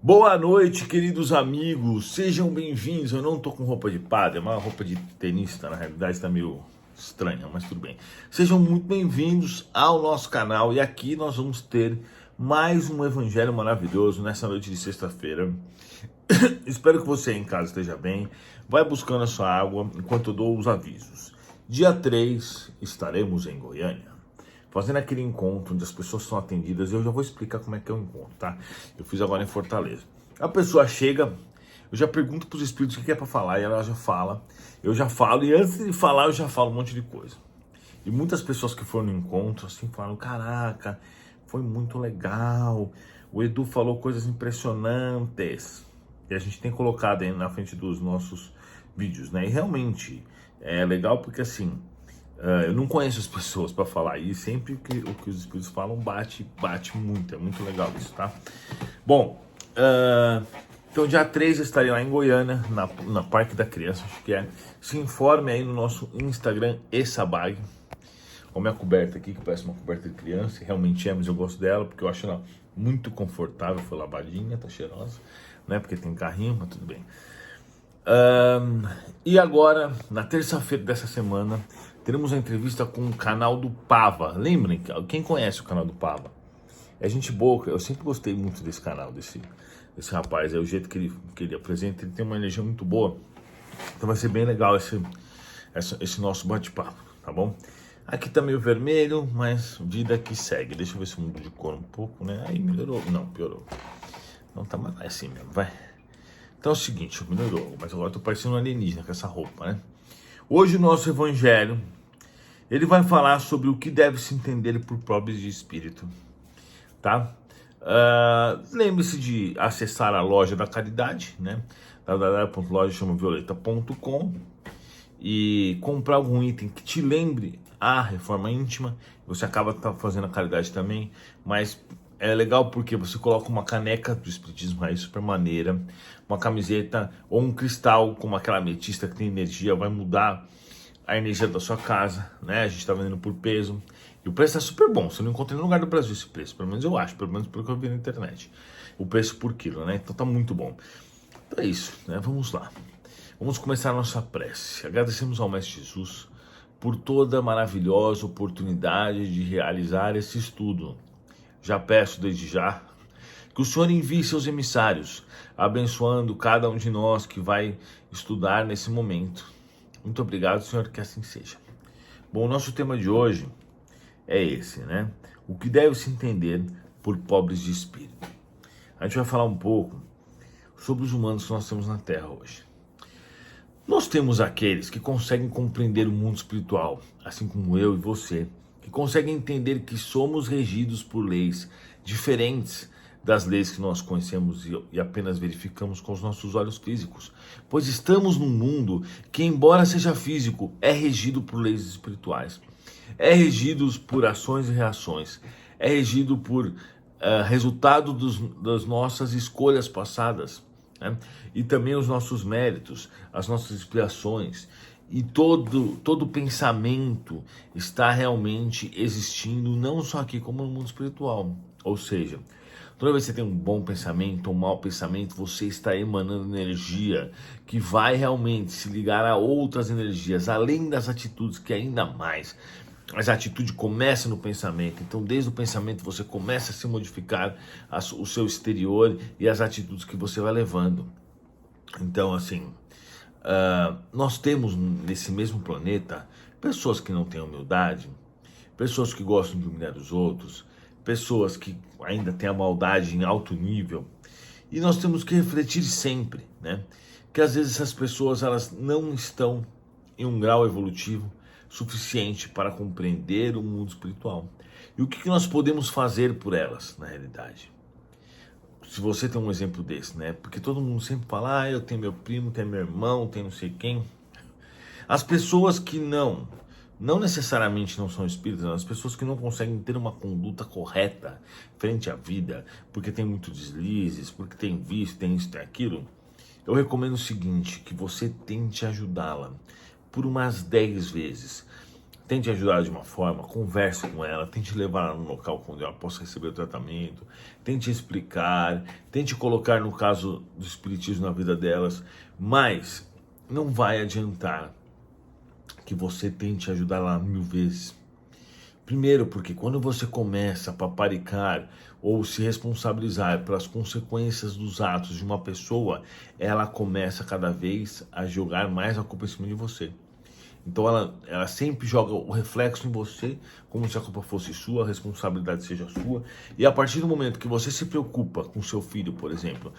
Boa noite, queridos amigos, sejam bem-vindos. Eu não tô com roupa de padre, é uma roupa de tenista, na realidade tá meio estranha, mas tudo bem. Sejam muito bem-vindos ao nosso canal e aqui nós vamos ter mais um evangelho maravilhoso nessa noite de sexta-feira. Espero que você em casa esteja bem. Vai buscando a sua água enquanto eu dou os avisos. Dia 3 estaremos em Goiânia, fazendo aquele encontro onde as pessoas são atendidas. Eu já vou explicar como é que é o encontro, tá? Eu fiz agora em Fortaleza. A pessoa chega, eu já pergunto para os espíritos o que é para falar e ela já fala. Eu já falo e antes de falar eu já falo um monte de coisa. E muitas pessoas que foram no encontro assim falaram: caraca, foi muito legal. O Edu falou coisas impressionantes. E a gente tem colocado aí na frente dos nossos vídeos, né? E realmente é legal porque assim, eu não conheço as pessoas para falar e sempre o que os espíritos falam bate muito, é muito legal isso, tá? Bom, então dia 3 eu estarei lá em Goiânia, na Parque da Criança, acho que é. Se informe aí no nosso Instagram, Essabag. Olha a minha coberta aqui, que parece uma coberta de criança, realmente é, mas eu gosto dela porque eu acho ela muito confortável, foi lavadinha, tá cheirosa, né? Porque tem carrinho, mas tudo bem. E agora, na terça-feira dessa semana, teremos uma entrevista com o canal do Pava. Lembrem, quem conhece o canal do Pava? É gente boa, eu sempre gostei muito desse canal, desse rapaz. É o jeito que ele apresenta, ele tem uma energia muito boa. Então vai ser bem legal esse nosso bate-papo, tá bom? Aqui tá meio vermelho, mas vida que segue. Deixa eu ver se eu mudo de cor um pouco, né? Aí melhorou, não, piorou. Não tá mais assim mesmo, vai. Então é o seguinte, melhorou, mas agora eu tô parecendo um alienígena com essa roupa, né? Hoje o nosso evangelho, ele vai falar sobre o que deve se entender por pobres de espírito, tá? Lembre-se de acessar a loja da caridade, né? www.lojachamovioleta.com e comprar algum item que te lembre a reforma íntima. Você acaba fazendo a caridade também, mas é legal porque você coloca uma caneca do espiritismo aí super maneira, uma camiseta ou um cristal como aquela ametista que tem energia, vai mudar a energia da sua casa, né? A gente tá vendendo por peso e o preço é super bom. Você não encontra em nenhum lugar do Brasil esse preço, pelo menos eu acho, pelo menos pelo que eu vi na internet. O preço por quilo, né? Então tá muito bom. Então é isso, né? Vamos lá. Vamos começar a nossa prece. Agradecemos ao Mestre Jesus por toda a maravilhosa oportunidade de realizar esse estudo. Já peço desde já que o Senhor envie seus emissários, abençoando cada um de nós que vai estudar nesse momento. Muito obrigado, Senhor, que assim seja. Bom, o nosso tema de hoje é esse, né? O que deve se entender por pobres de espírito. A gente vai falar um pouco sobre os humanos que nós temos na Terra hoje. Nós temos aqueles que conseguem compreender o mundo espiritual, assim como eu e você, que conseguem entender que somos regidos por leis diferentes das leis que nós conhecemos e apenas verificamos com os nossos olhos físicos, pois estamos num mundo que, embora seja físico, é regido por leis espirituais, é regido por ações e reações, é regido por resultado das nossas escolhas passadas, né? E também os nossos méritos, as nossas expiações, e todo pensamento está realmente existindo, não só aqui como no mundo espiritual. Ou seja, toda vez que você tem um bom pensamento ou um mau pensamento, você está emanando energia que vai realmente se ligar a outras energias, além das atitudes, que ainda mais. Mas a atitude começa no pensamento, então desde o pensamento você começa a se modificar o seu exterior e as atitudes que você vai levando. Então assim, nós temos nesse mesmo planeta pessoas que não têm humildade, pessoas que gostam de humilhar os outros, pessoas que ainda têm a maldade em alto nível, e nós temos que refletir sempre, né? Que às vezes essas pessoas elas não estão em um grau evolutivo suficiente para compreender o mundo espiritual. E o que nós podemos fazer por elas, na realidade? Se você tem um exemplo desse, né? Porque todo mundo sempre fala, eu tenho meu primo, tenho meu irmão, tenho não sei quem. As pessoas que não necessariamente não são espíritas, as pessoas que não conseguem ter uma conduta correta frente à vida, porque tem muito deslizes, porque tem vício, tem isso, tem aquilo, eu recomendo o seguinte, que você tente ajudá-la por umas 10 vezes. tente ajudar de uma forma, converse com ela, tente levar ela num local onde ela possa receber o tratamento, tente explicar, tente colocar no caso do espiritismo na vida delas, mas não vai adiantar que você tente ajudar ela 1000 vezes. Primeiro, porque quando você começa a paparicar ou se responsabilizar pelas consequências dos atos de uma pessoa, ela começa cada vez a jogar mais a culpa em cima de você. Então ela sempre joga o reflexo em você, como se a culpa fosse sua, a responsabilidade seja sua. E a partir do momento que você se preocupa com seu filho, por exemplo,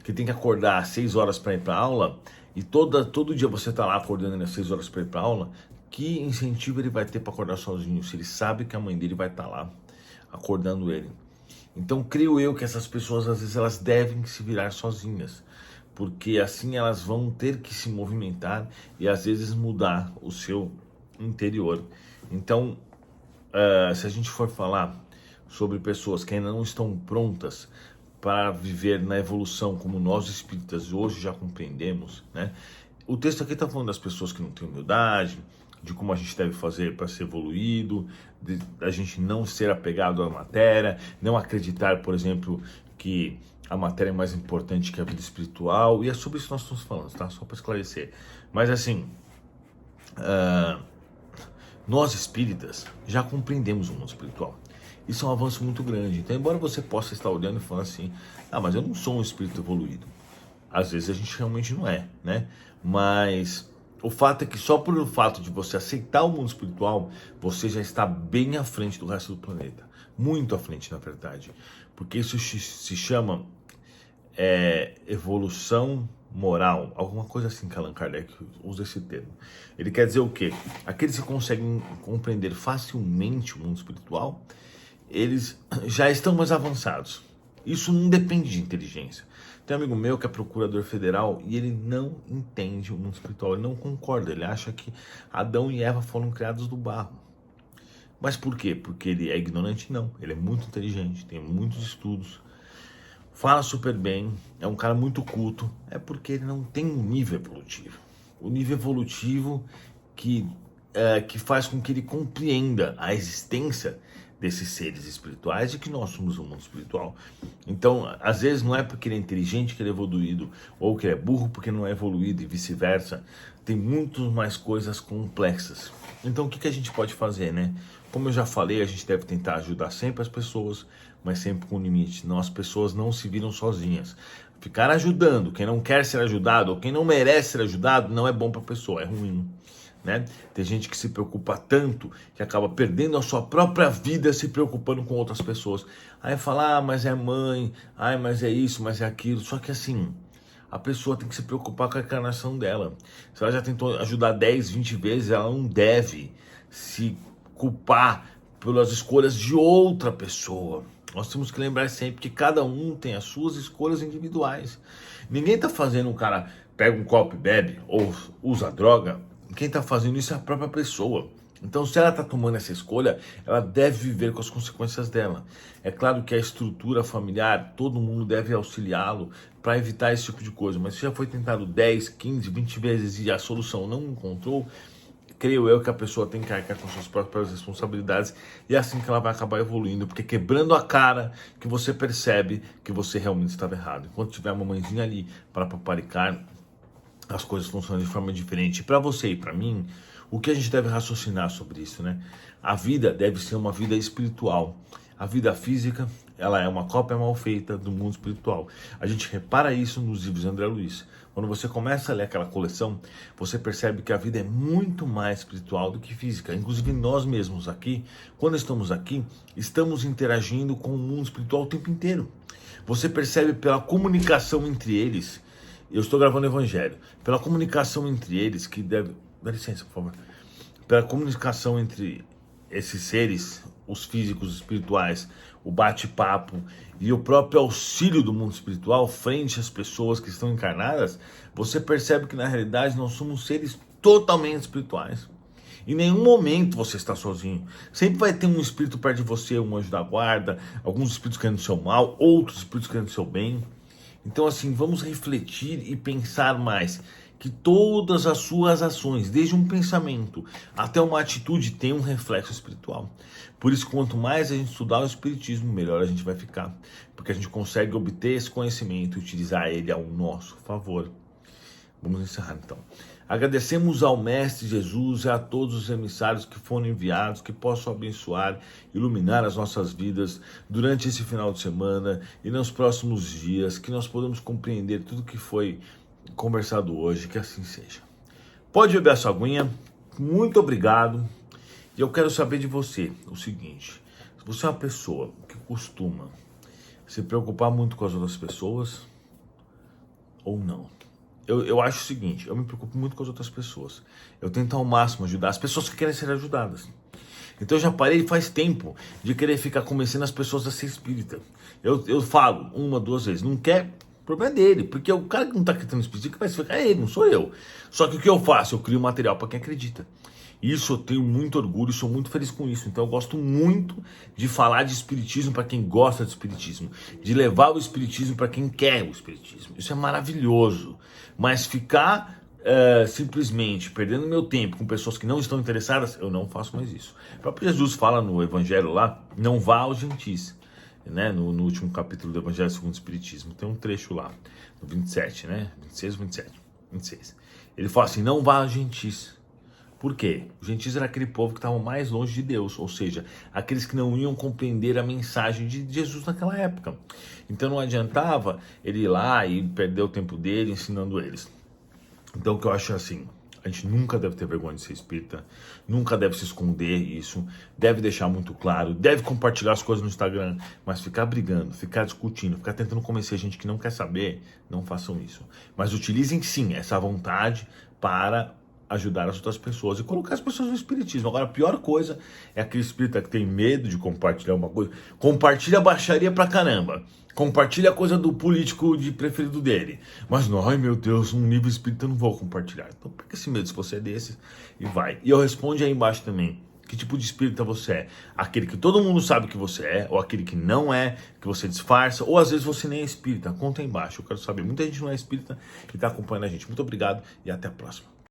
que tem que acordar às 6 horas para ir para aula, e todo dia você está lá acordando às 6 horas para ir para aula, que incentivo ele vai ter para acordar sozinho, se ele sabe que a mãe dele vai estar lá acordando ele? Então creio eu que essas pessoas às vezes elas devem se virar sozinhas, porque assim elas vão ter que se movimentar e às vezes mudar o seu interior. Então, se a gente for falar sobre pessoas que ainda não estão prontas para viver na evolução como nós espíritas hoje já compreendemos, né? O texto aqui está falando das pessoas que não têm humildade, de como a gente deve fazer para ser evoluído, da gente não ser apegado à matéria, não acreditar, por exemplo, que a matéria é mais importante que a vida espiritual, e é sobre isso que nós estamos falando, tá? Só para esclarecer. Mas assim, nós espíritas já compreendemos o mundo espiritual. Isso é um avanço muito grande. Então, embora você possa estar olhando e falando assim, mas eu não sou um espírito evoluído. Às vezes a gente realmente não é, né? Mas o fato é que só por o fato de você aceitar o mundo espiritual, você já está bem à frente do resto do planeta. Muito à frente, na verdade. Porque isso se chama evolução moral. Alguma coisa assim que Allan Kardec usa esse termo. Ele quer dizer o quê? Aqueles que conseguem compreender facilmente o mundo espiritual, eles já estão mais avançados. Isso não depende de inteligência. Tem um amigo meu que é procurador federal e ele não entende o mundo espiritual, ele não concorda, ele acha que Adão e Eva foram criados do barro. Mas por quê? Porque ele é ignorante? Não, ele é muito inteligente, tem muitos estudos, fala super bem, é um cara muito culto, é porque ele não tem um nível evolutivo. O nível evolutivo que faz com que ele compreenda a existência desses seres espirituais e que nós somos um mundo espiritual. Então, às vezes não é porque ele é inteligente que ele é evoluído, ou que ele é burro porque não é evoluído e vice-versa. Tem muito mais coisas complexas. Então, o que a gente pode fazer, né? Como eu já falei, a gente deve tentar ajudar sempre as pessoas, mas sempre com limite. Senão as pessoas não se viram sozinhas. Ficar ajudando quem não quer ser ajudado ou quem não merece ser ajudado não é bom para a pessoa, é ruim. Né? Tem gente que se preocupa tanto que acaba perdendo a sua própria vida se preocupando com outras pessoas. Aí fala, mas é mãe, mas é isso, mas é aquilo. Só que assim, a pessoa tem que se preocupar com a encarnação dela. Se ela já tentou ajudar 10, 20 vezes, ela não deve se culpar pelas escolhas de outra pessoa. Nós temos que lembrar sempre que cada um tem as suas escolhas individuais. Ninguém tá fazendo o cara pega um copo e bebe ou usa droga. Quem está fazendo isso é a própria pessoa. Então, se ela está tomando essa escolha, ela deve viver com as consequências dela. É claro que a estrutura familiar, todo mundo deve auxiliá-lo para evitar esse tipo de coisa. Mas se já foi tentado 10, 15, 20 vezes e a solução não encontrou, creio eu que a pessoa tem que arcar com suas próprias responsabilidades e é assim que ela vai acabar evoluindo, porque quebrando a cara que você percebe que você realmente estava errado. Enquanto tiver uma mãezinha ali para paparicar, as coisas funcionam de forma diferente. Para você e para mim, o que a gente deve raciocinar sobre isso, né? A vida deve ser uma vida espiritual. A vida física, ela é uma cópia mal feita do mundo espiritual. A gente repara isso nos livros de André Luiz. Quando você começa a ler aquela coleção, você percebe que a vida é muito mais espiritual do que física. Inclusive nós mesmos aqui, quando estamos aqui, estamos interagindo com o mundo espiritual o tempo inteiro. Você percebe pela comunicação entre eles. Eu estou gravando o Evangelho. Pela comunicação entre eles, que deve... Dá licença, por favor. Pela comunicação entre esses seres, os físicos, os espirituais, o bate-papo e o próprio auxílio do mundo espiritual frente às pessoas que estão encarnadas, você percebe que na realidade nós somos seres totalmente espirituais. Em nenhum momento você está sozinho. Sempre vai ter um espírito perto de você, um anjo da guarda, alguns espíritos querendo o seu mal, outros espíritos querendo o seu bem. Então assim, vamos refletir e pensar mais. Que todas as suas ações, desde um pensamento até uma atitude, tem um reflexo espiritual. Por isso, quanto mais a gente estudar o Espiritismo, melhor a gente vai ficar. Porque a gente consegue obter esse conhecimento e utilizar ele ao nosso favor. Vamos encerrar então. Agradecemos ao Mestre Jesus e a todos os emissários que foram enviados, que possam abençoar, iluminar as nossas vidas durante esse final de semana e nos próximos dias, que nós podemos compreender tudo que foi conversado hoje, que assim seja. Pode beber a sua aguinha, muito obrigado. E eu quero saber de você o seguinte: se você é uma pessoa que costuma se preocupar muito com as outras pessoas ou não. Eu acho o seguinte, eu me preocupo muito com as outras pessoas. Eu tento ao máximo ajudar as pessoas que querem ser ajudadas. Então eu já parei faz tempo de querer ficar convencendo as pessoas a ser espírita. Eu falo uma, duas vezes, não quer, o problema é dele, porque o cara que não está acreditando no espiritismo, que vai se ficar é ele, não sou eu. Só que o que eu faço? Eu crio material para quem acredita. Isso eu tenho muito orgulho e sou muito feliz com isso. Então eu gosto muito de falar de espiritismo para quem gosta de espiritismo, de levar o espiritismo para quem quer o espiritismo. Isso é maravilhoso. Mas ficar simplesmente perdendo meu tempo com pessoas que não estão interessadas, eu não faço mais isso. O próprio Jesus fala no Evangelho lá, não vá aos gentis. Né? No último capítulo do Evangelho segundo o Espiritismo, tem um trecho lá, no 27, né? 26 ou 27? 26. Ele fala assim, não vá aos gentis. Por quê? Os gentis era aquele povo que estava mais longe de Deus, ou seja, aqueles que não iam compreender a mensagem de Jesus naquela época. Então não adiantava ele ir lá e perder o tempo dele ensinando eles. Então o que eu acho assim, a gente nunca deve ter vergonha de ser espírita, nunca deve se esconder isso, deve deixar muito claro, deve compartilhar as coisas no Instagram, mas ficar brigando, ficar discutindo, ficar tentando convencer gente que não quer saber, não façam isso. Mas utilizem sim essa vontade para ajudar as outras pessoas e colocar as pessoas no espiritismo. Agora, a pior coisa é aquele espírita que tem medo de compartilhar uma coisa. Compartilha baixaria pra caramba. Compartilha a coisa do político de preferido dele. Mas não, ai meu Deus, um nível espírita eu não vou compartilhar. Então, perca esse medo se você é desse e vai. E eu respondo aí embaixo também. Que tipo de espírita você é? Aquele que todo mundo sabe que você é, ou aquele que não é, que você disfarça, ou às vezes você nem é espírita. Conta aí embaixo, eu quero saber. Muita gente não é espírita e está acompanhando a gente. Muito obrigado e até a próxima.